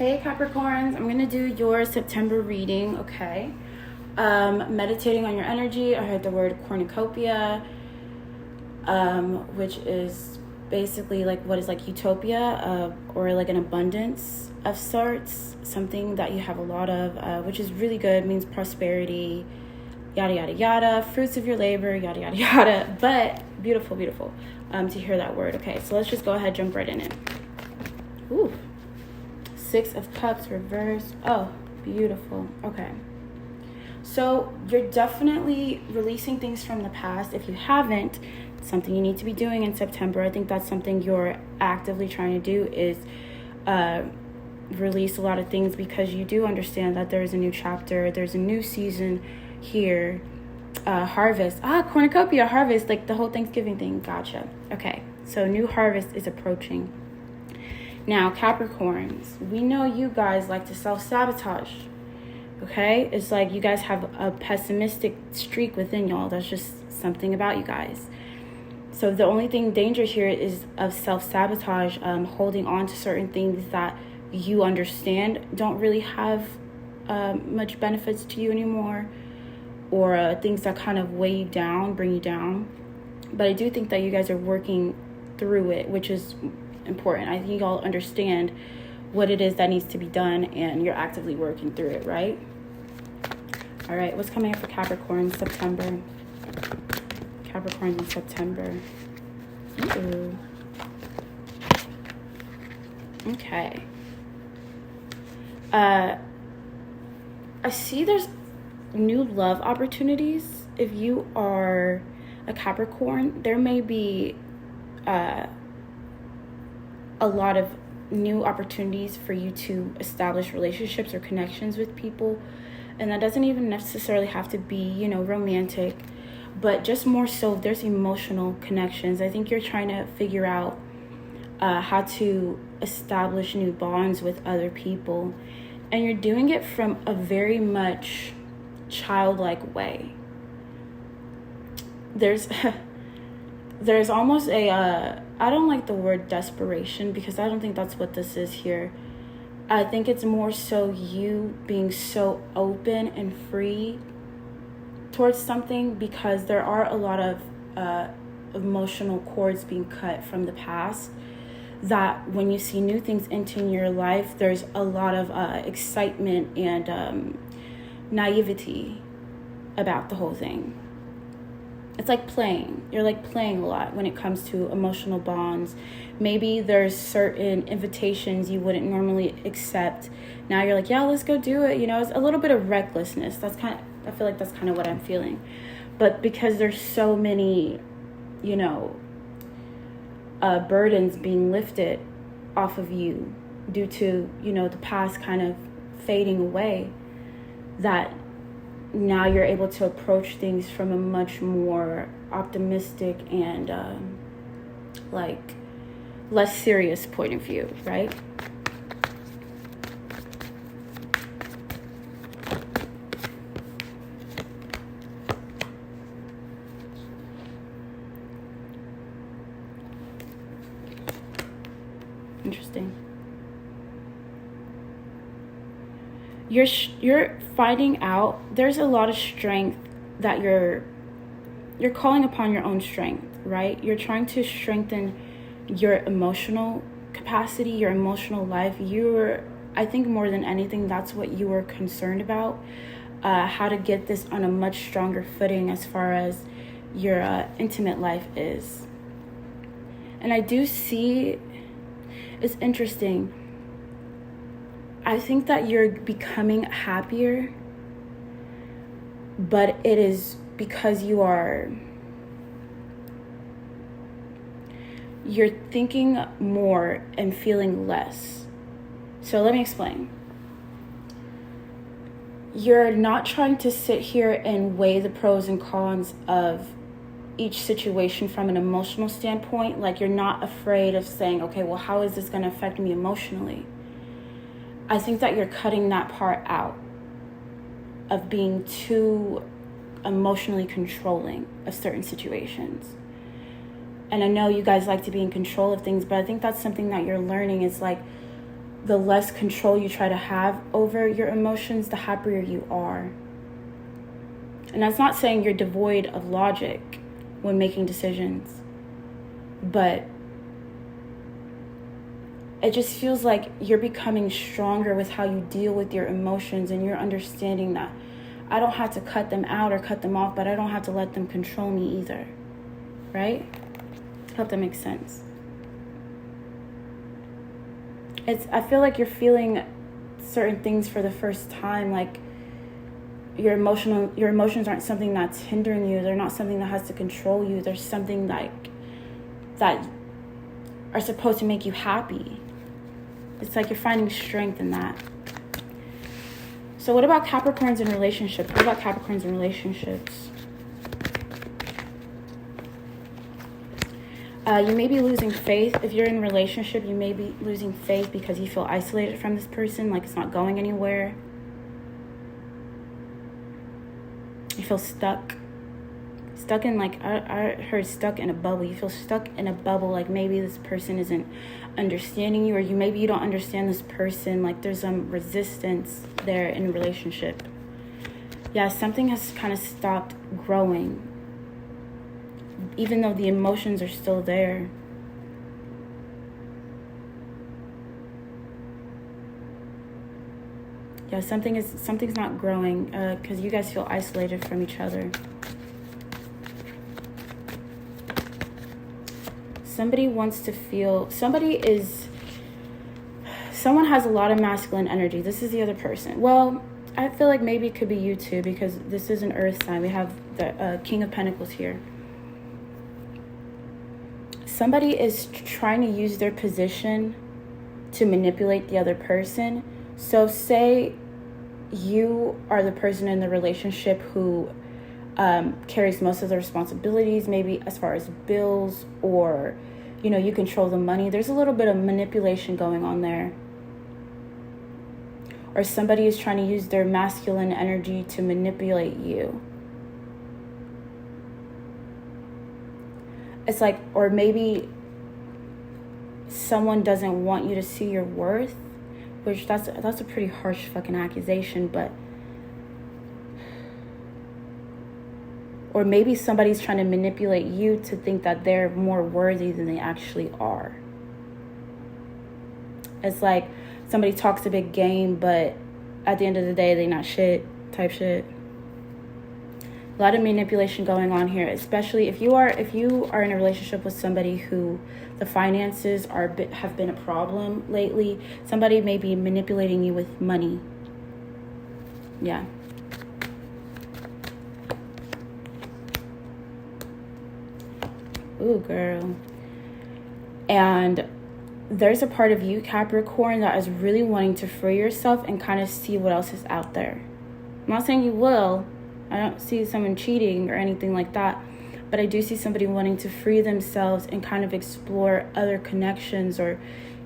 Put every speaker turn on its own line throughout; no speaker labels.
Hey Capricorns, I'm gonna do your September reading, okay? Meditating on your energy, I heard the word cornucopia, which is basically like what is like utopia, or like an abundance of sorts, something that you have a lot of, which is really good, means prosperity, yada yada yada, fruits of your labor, yada yada yada. But beautiful to hear that word. Okay, so let's just go ahead, jump right in it. Ooh, 6 of Cups reversed. Oh, beautiful. Okay, so you're definitely releasing things from the past. If you haven't, something you need to be doing in September, I think that's something you're actively trying to do, is release a lot of things, because you do understand that there's a new chapter, there's a new season here. Harvest, cornucopia, harvest, like the whole Thanksgiving thing. Gotcha. Okay, so new harvest is approaching. Now, Capricorns, we know you guys like to self-sabotage, okay? It's like you guys have a pessimistic streak within y'all. That's just something about you guys. So the only thing danger here is of self-sabotage, holding on to certain things that you understand don't really have much benefits to you anymore, or things that kind of weigh you down, bring you down. But I do think that you guys are working through it, which is important. I think y'all understand what it is that needs to be done, and you're actively working through it, right? All right, what's coming up for Capricorn September? Capricorn in September. Ooh. Okay. I see there's new love opportunities. If you are a Capricorn, there may be a lot of new opportunities for you to establish relationships or connections with people, and that doesn't even necessarily have to be, romantic, but just more so there's emotional connections. I think you're trying to figure out how to establish new bonds with other people, and you're doing it from a very much childlike way. There's almost a I don't like the word desperation, because I don't think that's what this is here. I think it's more so you being so open and free towards something, because there are a lot of emotional cords being cut from the past, that when you see new things entering your life, there's a lot of excitement and naivety about the whole thing. It's like playing. You're like playing a lot when it comes to emotional bonds. Maybe there's certain invitations you wouldn't normally accept. Now you're like, yeah, let's go do it. It's a little bit of recklessness. I feel like that's kind of what I'm feeling. But because there's so many, burdens being lifted off of you due to, the past kind of fading away, that now you're able to approach things from a much more optimistic and less serious point of view, right? Interesting. You're finding out there's a lot of strength that you're calling upon your own strength, right? You're trying to strengthen your emotional capacity, your emotional life. I think more than anything, that's what you were concerned about, how to get this on a much stronger footing as far as your intimate life is. And I do see, it's interesting, I think that you're becoming happier, but it is because you're thinking more and feeling less. So let me explain. You're not trying to sit here and weigh the pros and cons of each situation from an emotional standpoint. Like, you're not afraid of saying, okay, well, how is this going to affect me emotionally? I think that you're cutting that part out of being too emotionally controlling of certain situations. And I know you guys like to be in control of things, but I think that's something that you're learning, is like the less control you try to have over your emotions, the happier you are. And that's not saying you're devoid of logic when making decisions, but it just feels like you're becoming stronger with how you deal with your emotions, and you're understanding that I don't have to cut them out or cut them off, but I don't have to let them control me either, right? Hope that makes sense. I feel like you're feeling certain things for the first time, like your emotions aren't something that's hindering you. They're not something that has to control you. They're something that are supposed to make you happy. It's like you're finding strength in that. So what about Capricorns in relationships? What about Capricorns in relationships? You may be losing faith. If you're in a relationship, you may be losing faith because you feel isolated from this person, like it's not going anywhere. You feel stuck. Stuck in, like, I heard stuck in a bubble. You feel stuck in a bubble, like maybe this person isn't understanding you, or maybe you don't understand this person. Like there's some resistance there in a relationship. Yeah, something has kind of stopped growing, even though the emotions are still there. Yeah, something's not growing because you guys feel isolated from each other. Someone has a lot of masculine energy. This is the other person. Well, I feel like maybe it could be you too, because this is an earth sign. We have the King of Pentacles here. Somebody is trying to use their position to manipulate the other person. So say you are the person in the relationship who carries most of the responsibilities, maybe as far as bills, or you control the money. There's a little bit of manipulation going on there. Or somebody is trying to use their masculine energy to manipulate you. It's like, or maybe someone doesn't want you to see your worth, which that's a pretty harsh fucking accusation, but or maybe somebody's trying to manipulate you to think that they're more worthy than they actually are. It's like somebody talks a big game, but at the end of the day, they not shit type shit. A lot of manipulation going on here, especially if you are in a relationship with somebody who the finances have been a problem lately. Somebody may be manipulating you with money. Yeah. Ooh, girl. And there's a part of you, Capricorn, that is really wanting to free yourself and kind of see what else is out there. I'm not saying you will. I don't see someone cheating or anything like that. But I do see somebody wanting to free themselves and kind of explore other connections, or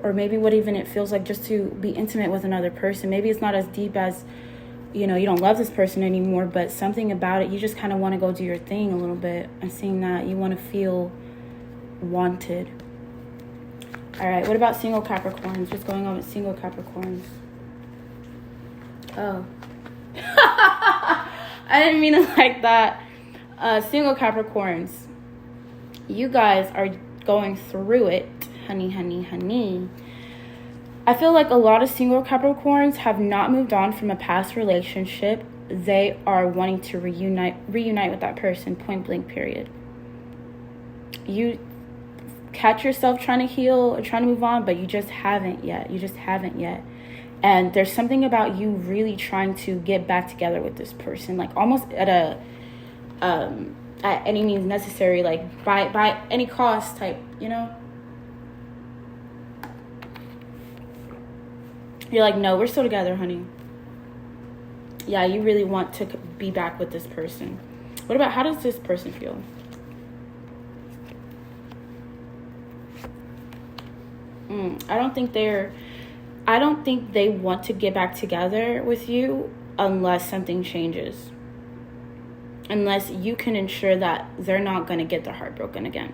maybe what even it feels like just to be intimate with another person. Maybe it's not as deep as, you don't love this person anymore, but something about it, you just kind of want to go do your thing a little bit. I'm seeing that. You want to feel wanted. All right, what about single Capricorns? What's going on with single Capricorns? Oh. I didn't mean it like that. Single Capricorns, you guys are going through it, honey, honey, honey. I feel like a lot of single Capricorns have not moved on from a past relationship. They are wanting to reunite with that person, point blank, period. You catch yourself trying to heal or trying to move on, but you just haven't yet. And there's something about you really trying to get back together with this person, like almost at any means necessary, like by any cost type, You're like, no, we're still together, honey. Yeah, you really want to be back with this person. What about, how does this person feel? I don't think they want to get back together with you unless something changes. Unless you can ensure that they're not going to get their heart broken again.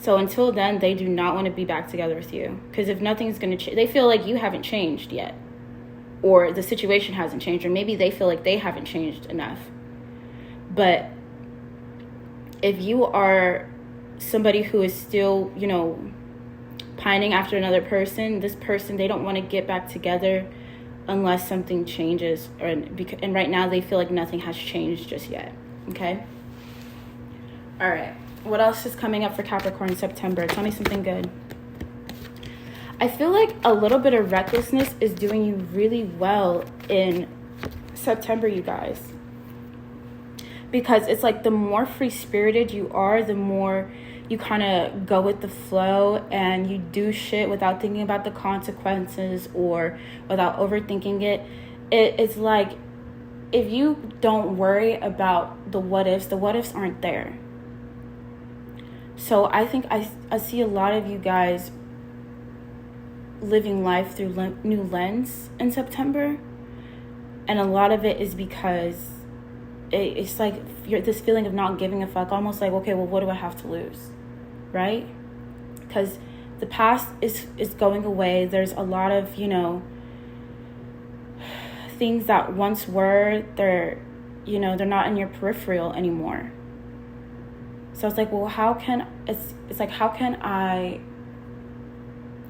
So until then, they do not want to be back together with you. Because if nothing's going to change, they feel like you haven't changed yet. Or the situation hasn't changed. Or maybe they feel like they haven't changed enough. But if you are somebody who is still, you know, pining after another person, this person, they don't want to get back together unless something changes. And right now, they feel like nothing has changed just yet. Okay? All right. What else is coming up for Capricorn September? Tell me something good. I feel like a little bit of recklessness is doing you really well in September, you guys. Because it's like the more free-spirited you are, the more you kind of go with the flow and you do shit without thinking about the consequences or without overthinking it. It's like if you don't worry about the what ifs aren't there. So I think I see a lot of you guys living life through new lens in September. And a lot of it is because it's like this feeling of not giving a fuck. Almost like, okay, well, what do I have to lose? Right? Because the past is going away. There's a lot of, you know, things that once were, they're not in your peripheral anymore. So it's like, well, how can I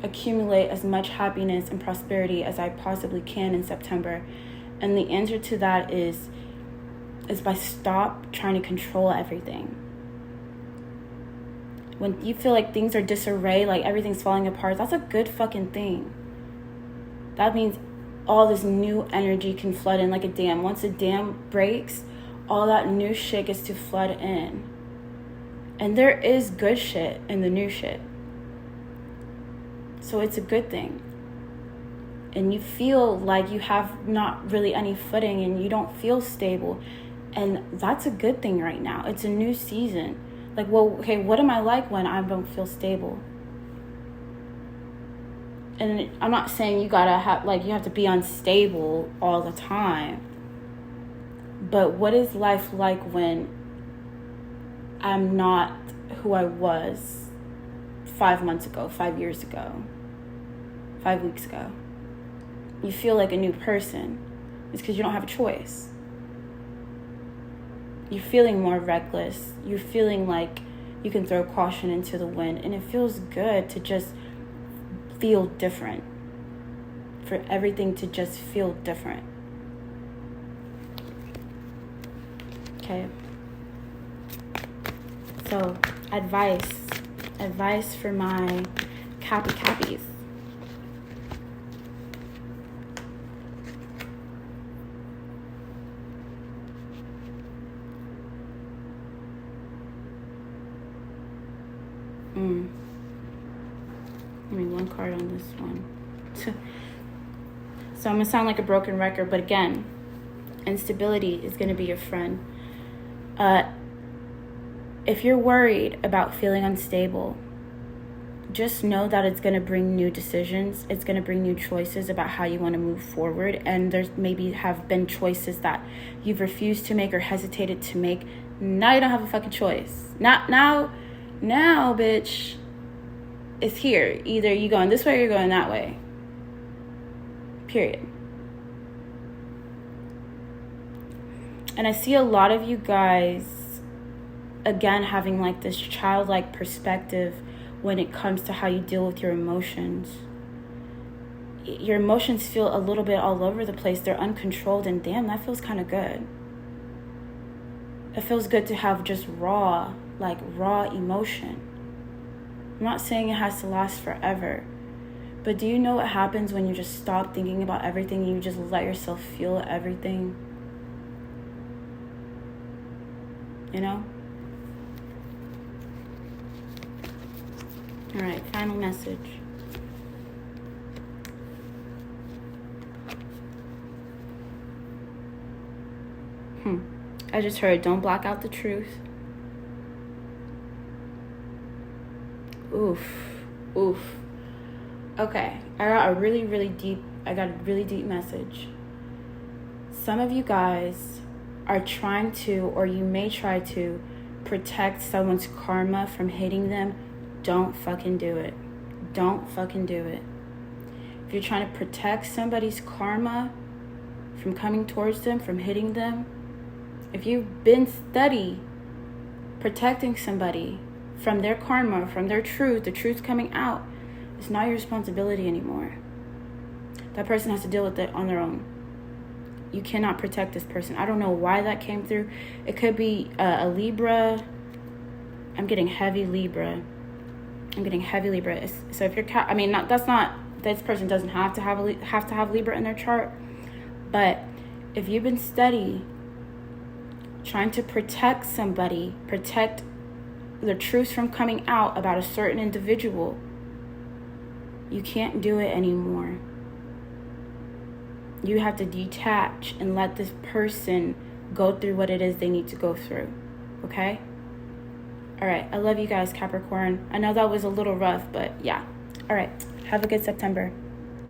accumulate as much happiness and prosperity as I possibly can in September? And the answer to that is by stop trying to control everything. When you feel like things are disarray, like everything's falling apart, that's a good fucking thing. That means all this new energy can flood in like a dam. Once a dam breaks, all that new shit gets to flood in. And there is good shit in the new shit. So it's a good thing. And you feel like you have not really any footing and you don't feel stable. And that's a good thing right now. It's a new season. Like, well, okay, what am I like when I don't feel stable? And I'm not saying you have to be unstable all the time. But what is life like when I'm not who I was 5 months ago, 5 years ago, 5 weeks ago? You feel like a new person. It's because you don't have a choice. You're feeling more reckless. You're feeling like you can throw caution into the wind. And it feels good to just feel different. For everything to just feel different. Okay. So, advice for my Cappies. Give me one card on this one. So I'm going to sound like a broken record, but again, instability is going to be your friend. If you're worried about feeling unstable, just know that it's going to bring new decisions. It's going to bring new choices about how you want to move forward. And there's maybe have been choices that you've refused to make or hesitated to make. Now you don't have a fucking choice. Not now, bitch. It's here. Either you're going this way or you're going that way. Period. And I see a lot of you guys, again, having like this childlike perspective when it comes to how you deal with your emotions. Your emotions feel a little bit all over the place. They're uncontrolled, and damn, that feels kind of good. It feels good to have just raw emotion. I'm not saying it has to last forever, but do you know what happens when you just stop thinking about everything and you just let yourself feel everything? You know? All right, final message. I just heard, don't block out the truth. Oof. Okay, I got a really deep message. Some of you guys are trying to, or you may try to, protect someone's karma from hitting them don't fucking do it. Don't fucking do it. If you're trying to protect somebody's karma from coming towards them, from hitting them, if you've been study protecting somebody from their karma, from their truth, the truth coming out, it's not your responsibility anymore. That person has to deal with it on their own. You cannot protect this person. I don't know why that came through. It could be a Libra. I'm getting heavy Libra. So if you're, this person doesn't have to have Libra in their chart. But if you've been steady trying to protect somebody, protect the truth from coming out about a certain individual, you can't do it anymore. You have to detach and let this person go through what it is they need to go through. Okay? All right. I love you guys, Capricorn. I know that was a little rough, but yeah. All right. Have a good September.